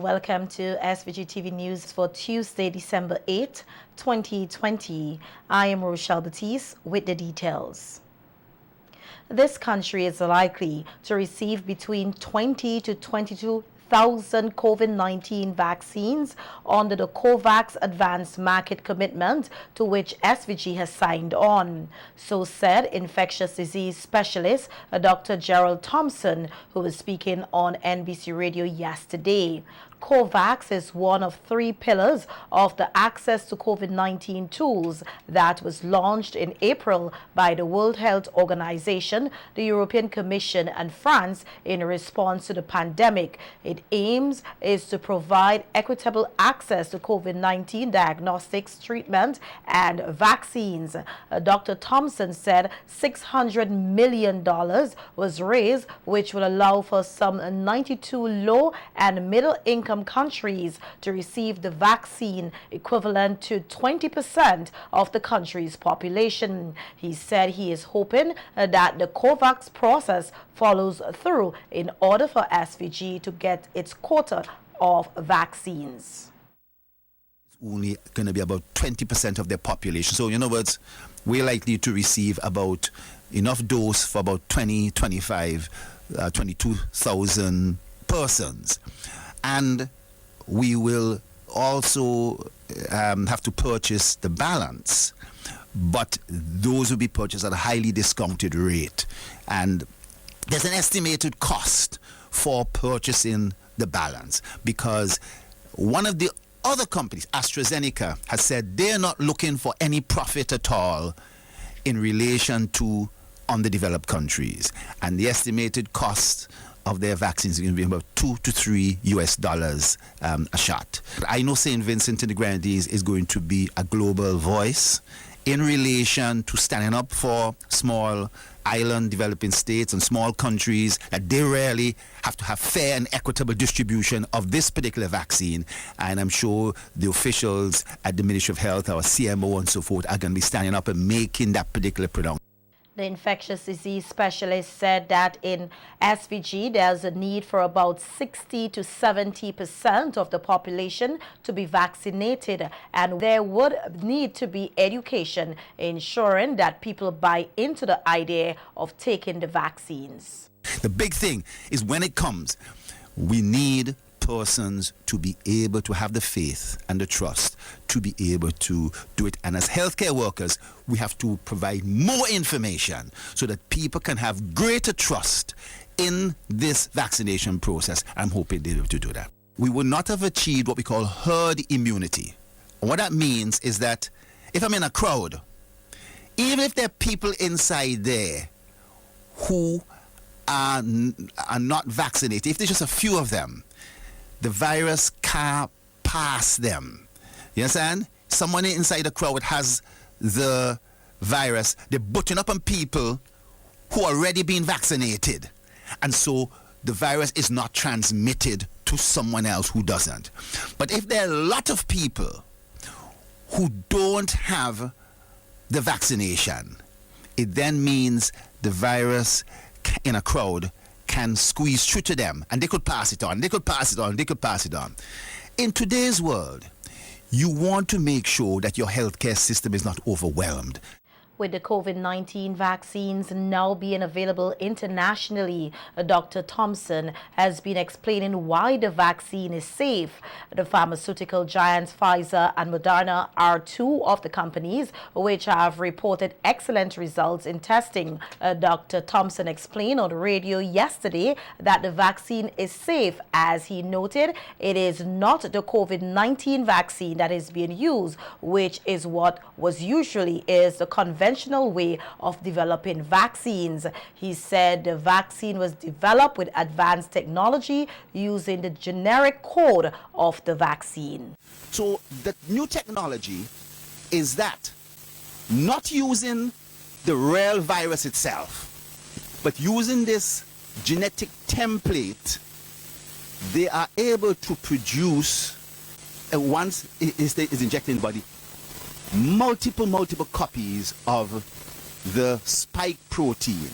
Welcome to SVGTV News for Tuesday, December 8, 2020. I am Rochelle Batiste with the details. This country is likely to receive between 20 to 22,000 COVID-19 vaccines under the COVAX Advanced Market Commitment to which SVG has signed on. So said infectious disease specialist Dr. Gerald Thompson, who was speaking on NBC Radio yesterday. COVAX is one of three pillars of the Access to COVID-19 tools that was launched in April by the World Health Organization, the European Commission, and France in response to the pandemic. Its aims is to provide equitable access to COVID-19 diagnostics, treatment, and vaccines. Dr. Thompson said $600 million was raised, which will allow for some 92 low and middle income countries to receive the vaccine, equivalent to 20% of the country's population. He said he is hoping that the COVAX process follows through in order for SVG to get its quota of vaccines. It's only going to be about 20% of their population. So in other words, we're likely to receive about enough dose for about 22,000 persons. And we will also have to purchase the balance, but those will be purchased at a highly discounted rate. And there's an estimated cost for purchasing the balance, because one of the other companies, AstraZeneca, has said they're not looking for any profit at all in relation to underdeveloped countries. And the estimated cost of their vaccines is going to be about $2 to $3 a shot. I know St. Vincent and the Grenadines is going to be a global voice in relation to standing up for small island developing states and small countries, that they really have to have fair and equitable distribution of this particular vaccine. And I'm sure the officials at the Ministry of Health, our CMO and so forth, are going to be standing up and making that particular pronouncement. The infectious disease specialist said that in SVG there's a need for about 60 to 70% of the population to be vaccinated, and there would need to be education ensuring that people buy into the idea of taking the vaccines. The big thing is when it comes, we need persons to be able to have the faith and the trust to be able to do it. And as healthcare workers, we have to provide more information so that people can have greater trust in this vaccination process. I'm hoping they'll be able to do that. We would not have achieved what we call herd immunity. And what that means is that if I'm in a crowd, even if there are people inside there who are not vaccinated, if there's just a few of them, the virus can't pass them. You understand? Someone inside the crowd has the virus. They're butting up on people who are already been vaccinated. And so the virus is not transmitted to someone else who doesn't. But if there are a lot of people who don't have the vaccination, it then means the virus in a crowd can squeeze through to them, and they could pass it on, they could pass it on, they could pass it on. In today's world, you want to make sure that your healthcare system is not overwhelmed. With the COVID-19 vaccines now being available internationally, Dr. Thompson has been explaining why the vaccine is safe. The pharmaceutical giants Pfizer and Moderna are two of the companies which have reported excellent results in testing. Dr. Thompson explained on the radio yesterday that the vaccine is safe. As he noted, it is not the COVID-19 vaccine that is being used, which is what was usually is the conventional way of developing vaccines. He said the vaccine was developed with advanced technology using the generic code of the vaccine. So the new technology is that not using the real virus itself, but using this genetic template, they are able to produce, once it is injected in the body, multiple copies of the spike protein.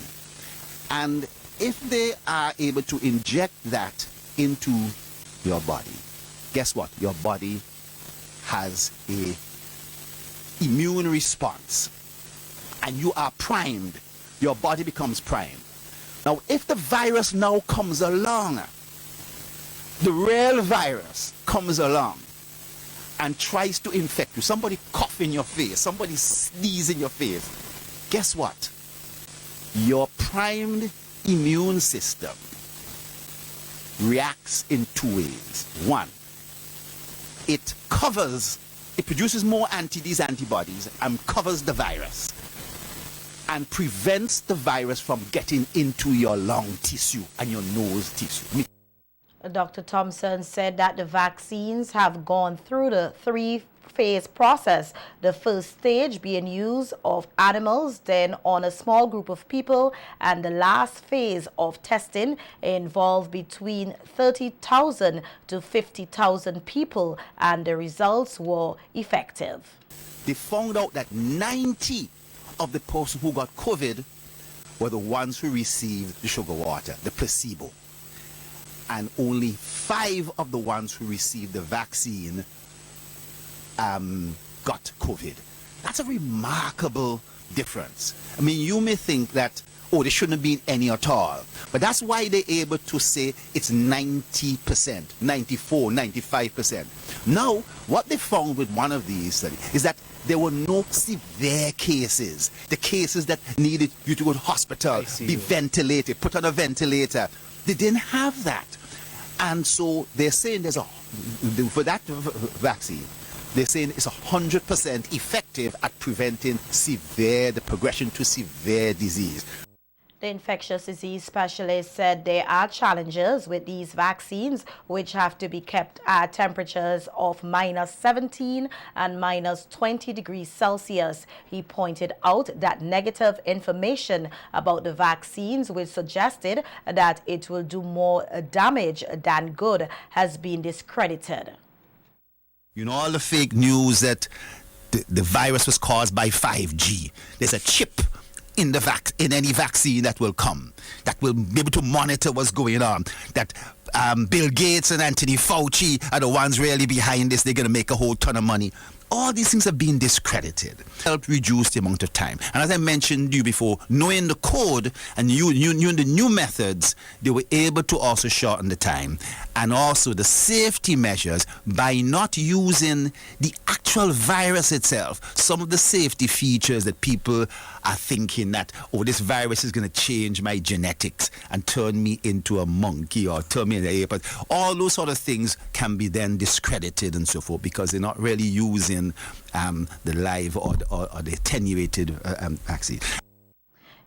And if they are able to inject that into your body, guess what? Your body has a immune response, and you are primed. Your body becomes primed. Now, if the virus now comes along, the real virus comes along and tries to infect you, somebody cough in your face, somebody sneeze in your face, guess what? Your primed immune system reacts in two ways. One, it produces more these antibodies and covers the virus and prevents the virus from getting into your lung tissue and your nose tissue. Dr. Thompson said that the vaccines have gone through the three-phase process. The first stage being use of animals, then on a small group of people, and the last phase of testing involved between 30,000 to 50,000 people, and the results were effective. They found out that 90 of the persons who got COVID were the ones who received the sugar water, the placebo. And only 5 of the ones who received the vaccine got COVID. That's a remarkable difference. I mean, you may think that, oh, there shouldn't have been any at all. But that's why they're able to say it's 90%, 94, 95%. Now, what they found with one of these studies is that there were no severe cases. The cases that needed you to go to hospital, be ventilated, put on a ventilator. They didn't have that. And so they're saying for that vaccine, they're saying it's 100% effective at preventing the progression to severe disease. The infectious disease specialist said there are challenges with these vaccines, which have to be kept at temperatures of -17 and -20 degrees Celsius. He pointed out that negative information about the vaccines, which suggested that it will do more damage than good, has been discredited. You know, all the fake news that the virus was caused by 5G. There's a chip in any vaccine that will come, that will be able to monitor what's going on, that Bill Gates and Anthony Fauci are the ones really behind this. They're going to make a whole ton of money. All these things have been discredited. Helped reduce the amount of time. And as I mentioned to you before, knowing the code and knowing the new methods, they were able to also shorten the time. And also the safety measures by not using the actual virus itself. Some of the safety features that people are thinking that, oh, this virus is going to change my genetics and turn me into a monkey or turn me into an ape. All those sort of things can be then discredited and so forth because they're not really using the live or the attenuated vaccine.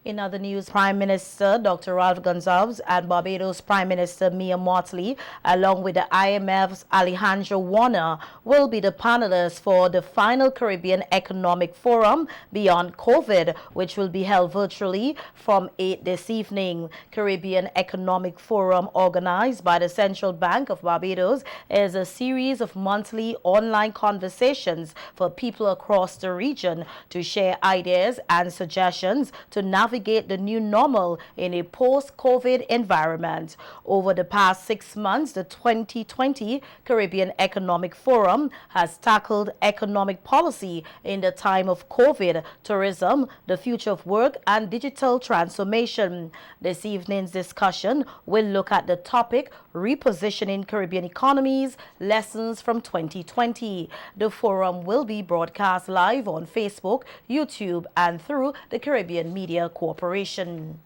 In other news, Prime Minister Dr. Ralph Gonsalves and Barbados Prime Minister Mia Mottley, along with the IMF's Alejandro Warner, will be the panelists for the final Caribbean Economic Forum Beyond COVID, which will be held virtually from 8 this evening. Caribbean Economic Forum, organized by the Central Bank of Barbados, is a series of monthly online conversations for people across the region to share ideas and suggestions to navigate the new normal in a post-COVID environment. Over the past 6 months, the 2020 Caribbean Economic Forum has tackled economic policy in the time of COVID, tourism, the future of work, and digital transformation. This evening's discussion will look at the topic, repositioning Caribbean economies, lessons from 2020. The forum will be broadcast live on Facebook, YouTube, and through the Caribbean Media Corporation.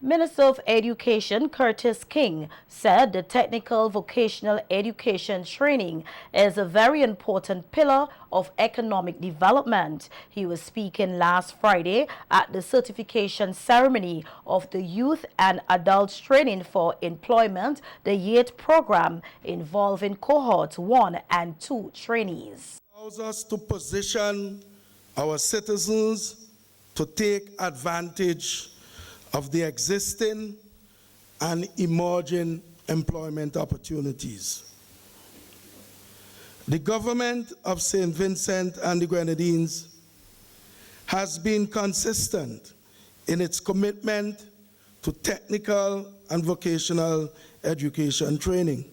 Minister of Education Curtis King said the technical vocational education training is a very important pillar of economic development. He was speaking last Friday at the certification ceremony of the Youth and Adults Training for Employment, the YATE program, involving cohorts 1 and 2 trainees. It allows us to position our citizens to take advantage of the existing and emerging employment opportunities. The government of St. Vincent and the Grenadines has been consistent in its commitment to technical and vocational education training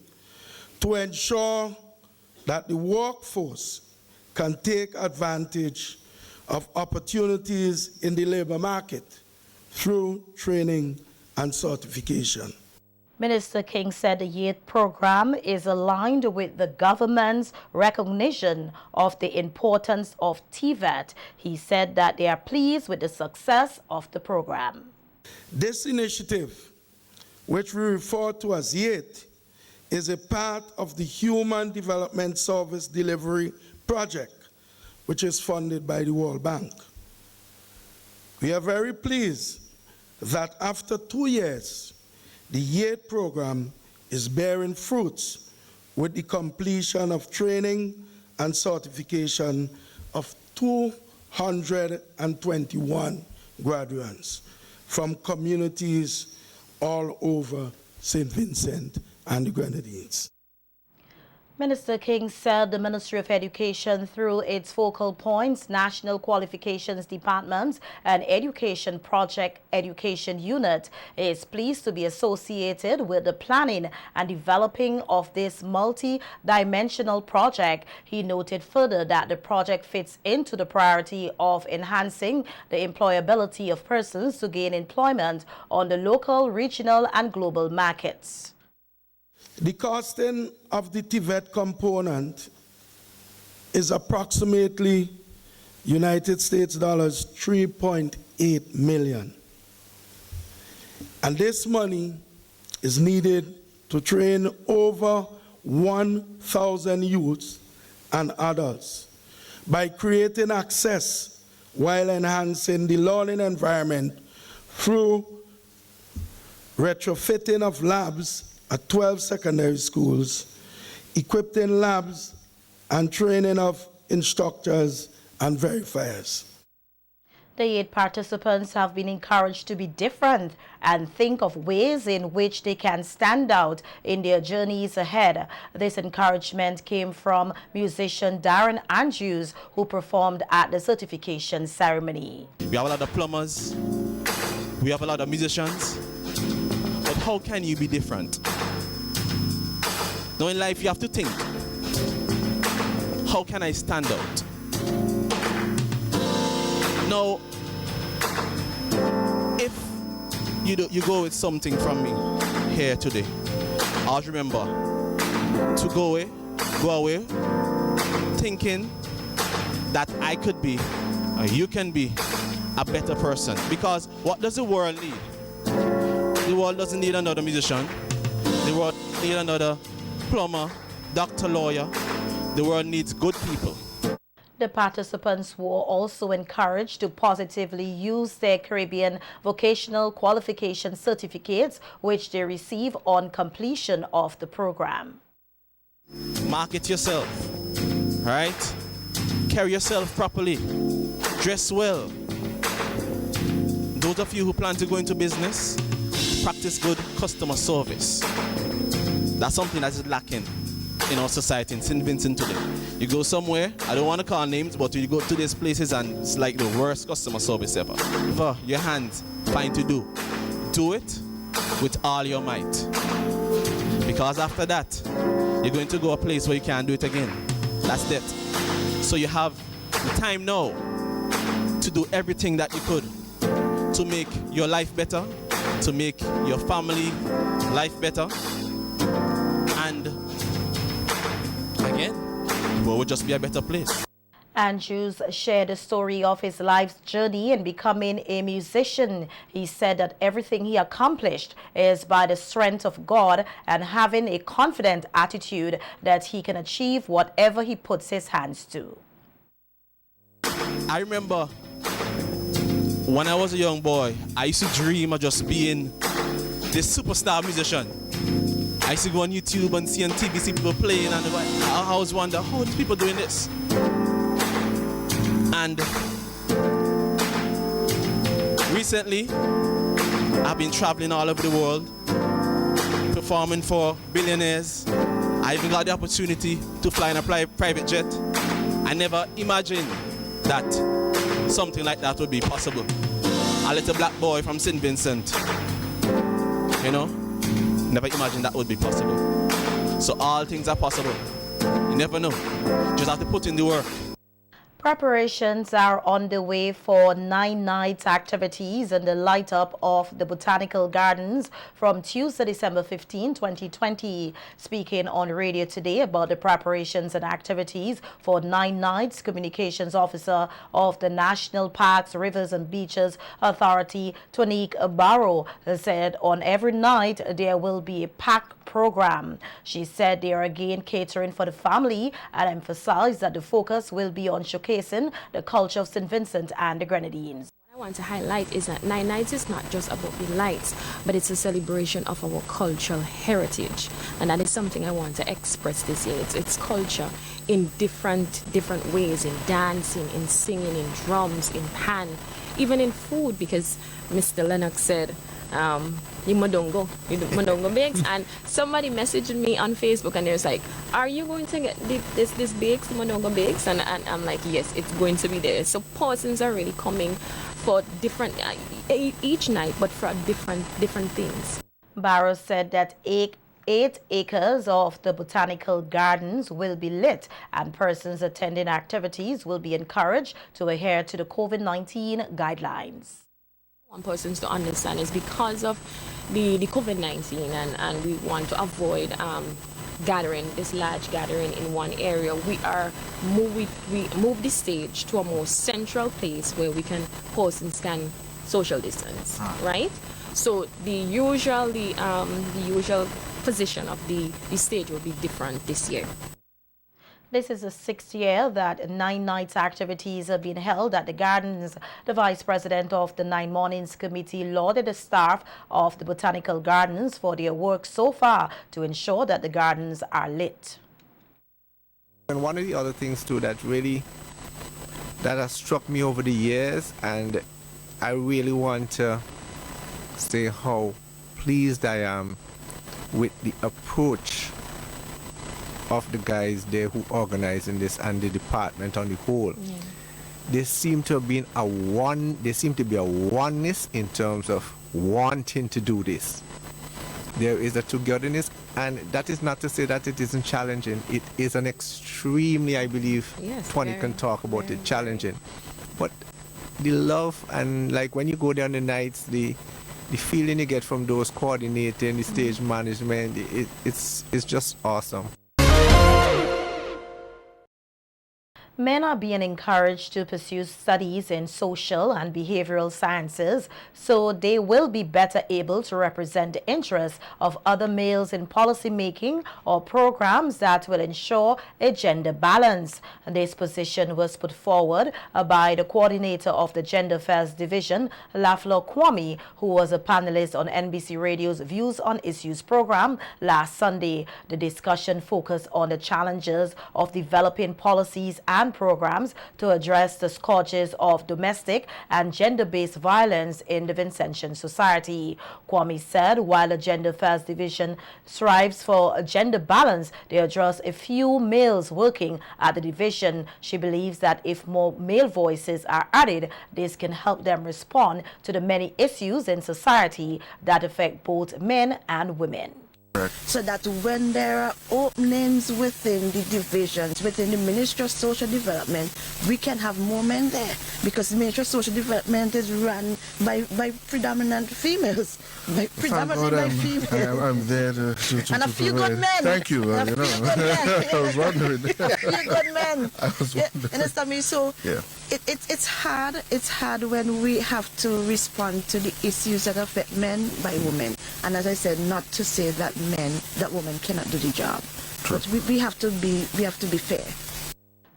to ensure that the workforce can take advantage of opportunities in the labor market through training and certification. Minister King said the youth program is aligned with the government's recognition of the importance of TVET. He said that they are pleased with the success of the program. This initiative, which we refer to as YET, is a part of the Human Development Service Delivery Project, which is funded by the World Bank. We are very pleased that after 2 years, the YET program is bearing fruits with the completion of training and certification of 221 graduates from communities all over St. Vincent and the Grenadines. Minister King said the Ministry of Education, through its focal points, National Qualifications Department and Education Project Education Unit, is pleased to be associated with the planning and developing of this multi-dimensional project. He noted further that the project fits into the priority of enhancing the employability of persons to gain employment on the local, regional, and global markets. The costing of the TVET component is approximately United States dollars 3.8 million. And this money is needed to train over 1,000 youths and adults by creating access while enhancing the learning environment through retrofitting of labs at 12 secondary schools, equipping labs, and training of instructors and verifiers. The 8 participants have been encouraged to be different and think of ways in which they can stand out in their journeys ahead. This encouragement came from musician Darren Andrews, who performed at the certification ceremony. We have a lot of plumbers, we have a lot of musicians, but how can you be different? Now in life you have to think, how can I stand out? Now, if you go with something from me here today, always remember to go away thinking that I could be, or you can be, a better person. Because what does the world need? The world doesn't need another musician. The world needs another plumber, doctor, lawyer. The world needs good people. The participants were also encouraged to positively use their Caribbean vocational qualification certificates, which they receive on completion of the program. Market yourself, all right? Carry yourself properly. Dress well. Those of you who plan to go into business, practice good customer service. That's something that is lacking in our society in St. Vincent today. You go somewhere, I don't want to call names, but you go to these places and it's like the worst customer service ever. Whatever your hands find to do, do it with all your might. Because after that, you're going to go a place where you can't do it again. That's it. So you have the time now to do everything that you could to make your life better, to make your family life better, and again, the world will just be a better place. Andrews shared the story of his life's journey in becoming a musician. He said that everything he accomplished is by the strength of God and having a confident attitude that he can achieve whatever he puts his hands to. I remember when I was a young boy, I used to dream of just being this superstar musician. I used to go on YouTube and see on TV, see people playing, and I always wonder, how are these people doing this? And recently, I've been traveling all over the world, performing for billionaires. I even got the opportunity to fly in a private jet. I never imagined that something like that would be possible. A little black boy from St. Vincent, you know, never imagined that would be possible. So all things are possible You never know. Just have to put in the work. Preparations are underway for 9 nights activities in the light up of the Botanical Gardens from Tuesday, December 15, 2020. Speaking on radio today about the preparations and activities for 9 nights, Communications Officer of the National Parks, Rivers and Beaches Authority, Tonique Barrow, said on every night there will be a packed program. She said they are again catering for the family and emphasized that the focus will be on showcasing the culture of St. Vincent and the Grenadines. What I want to highlight is that 9 nights is not just about the lights, but it's a celebration of our cultural heritage, and that is something I want to express this year. It's culture in different ways, in dancing, in singing, in drums, in pan, even in food, because Mr. Lennox said yung madongo bakes, and somebody messaged me on Facebook and they was like, are you going to get this bakes, the madongo bakes? And I'm like, yes, it's going to be there. So persons are really coming for different each night, but for different things. Barrow said that 8 acres of the Botanical Gardens will be lit, and persons attending activities will be encouraged to adhere to the COVID-19 guidelines. One person to understand is because of the COVID-19, and we want to avoid this large gathering in one area. We move the stage to a more central place where persons can social distance, right? So the usual position of the stage will be different this year. This is the 6th year that 9 nights activities are being held at the gardens. The Vice President of the 9 Mornings Committee lauded the staff of the Botanical Gardens for their work so far to ensure that the gardens are lit. And one of the other things too that has struck me over the years, and I really want to say how pleased I am with the approach of the guys there who organizing this and the department on the whole. Yeah. There seem to be a oneness in terms of wanting to do this. There is a togetherness, and that is not to say that it isn't challenging. It is an extremely, I believe, Tony can talk about it, challenging. But the love, and like when you go down the nights, the feeling you get from those coordinating, the stage management, it's just awesome. Men are being encouraged to pursue studies in social and behavioral sciences so they will be better able to represent the interests of other males in policy making or programs that will ensure a gender balance. This position was put forward by the coordinator of the Gender Affairs Division, Lafleur Kwame, who was a panelist on NBC Radio's Views on Issues program last Sunday. The discussion focused on the challenges of developing policies and programs to address the scourges of domestic and gender-based violence in the Vincentian society. Kwame said while the Gender Affairs Division strives for a gender balance, there are just a few males working at the division. She believes that if more male voices are added, this can help them respond to the many issues in society that affect both men and women. So that when there are openings within the divisions, within the Ministry of Social Development, we can have more men there, because the Ministry of Social Development is run by predominant females, predominantly by females. I'm there to and a few good men. Thank you. A few good men. I was wondering. A few good men. I was wondering. Understand me? So yeah. It's hard. It's hard when we have to respond to the issues that affect men by women. And as I said, not to say that women cannot do the job. True. But we have to be fair.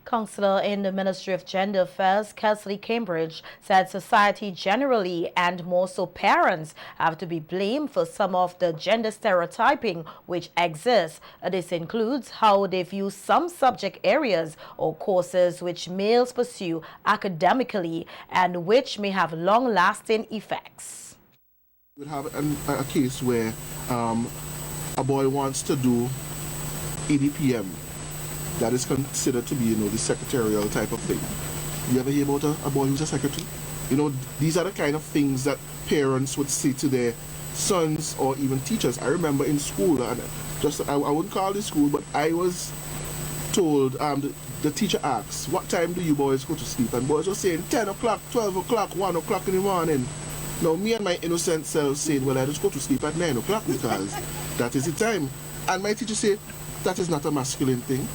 Counselor in the Ministry of Gender Affairs, Kesley Cambridge, said society generally, and more so parents, have to be blamed for some of the gender stereotyping which exists. This includes how they view some subject areas or courses which males pursue academically and which may have long-lasting effects. We have a case where a boy wants to do EDPM. That is considered to be, the secretarial type of thing. You ever hear about a boy who's a secretary? These are the kind of things that parents would say to their sons or even teachers. I remember in school, and I wouldn't call it school, but I was told, the teacher asks, what time do you boys go to sleep? And boys were saying 10 o'clock, 12 o'clock, 1 o'clock in the morning. Now me and my innocent self saying, well, I just go to sleep at 9 o'clock because that is the time. And my teacher said, that is not a masculine thing.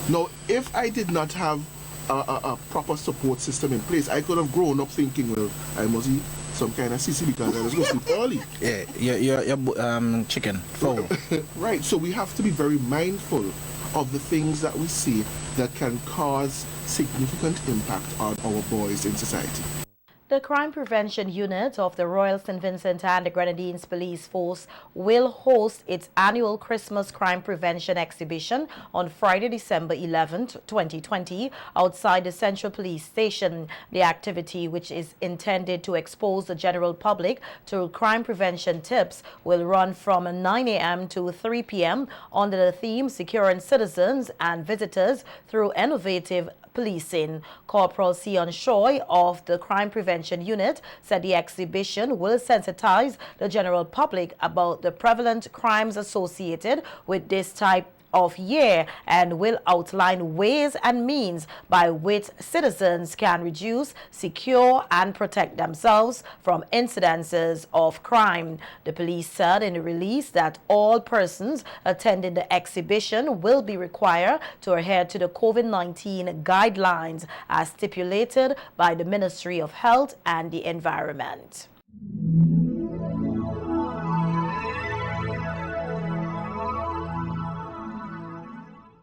Now, if I did not have a proper support system in place, I could have grown up thinking, well, I must eat some kind of sissy because I was going to sleep early. Yeah, you're chicken, fowl. Right, so we have to be very mindful of the things that we see that can cause significant impact on our boys in society. The Crime Prevention Unit of the Royal St. Vincent and the Grenadines Police Force will host its annual Christmas Crime Prevention Exhibition on Friday, December 11th, 2020, outside the Central Police Station. The activity, which is intended to expose the general public to crime prevention tips, will run from 9 a.m. to 3 p.m. under the theme Securing Citizens and Visitors Through Innovative Policing. Corporal Sion Shoy of the Crime Prevention Unit said the exhibition will sensitize the general public about the prevalent crimes associated with this type of year and will outline ways and means by which citizens can reduce, secure and protect themselves from incidences of crime. The police said in a release that all persons attending the exhibition will be required to adhere to the COVID-19 guidelines as stipulated by the Ministry of Health and the Environment.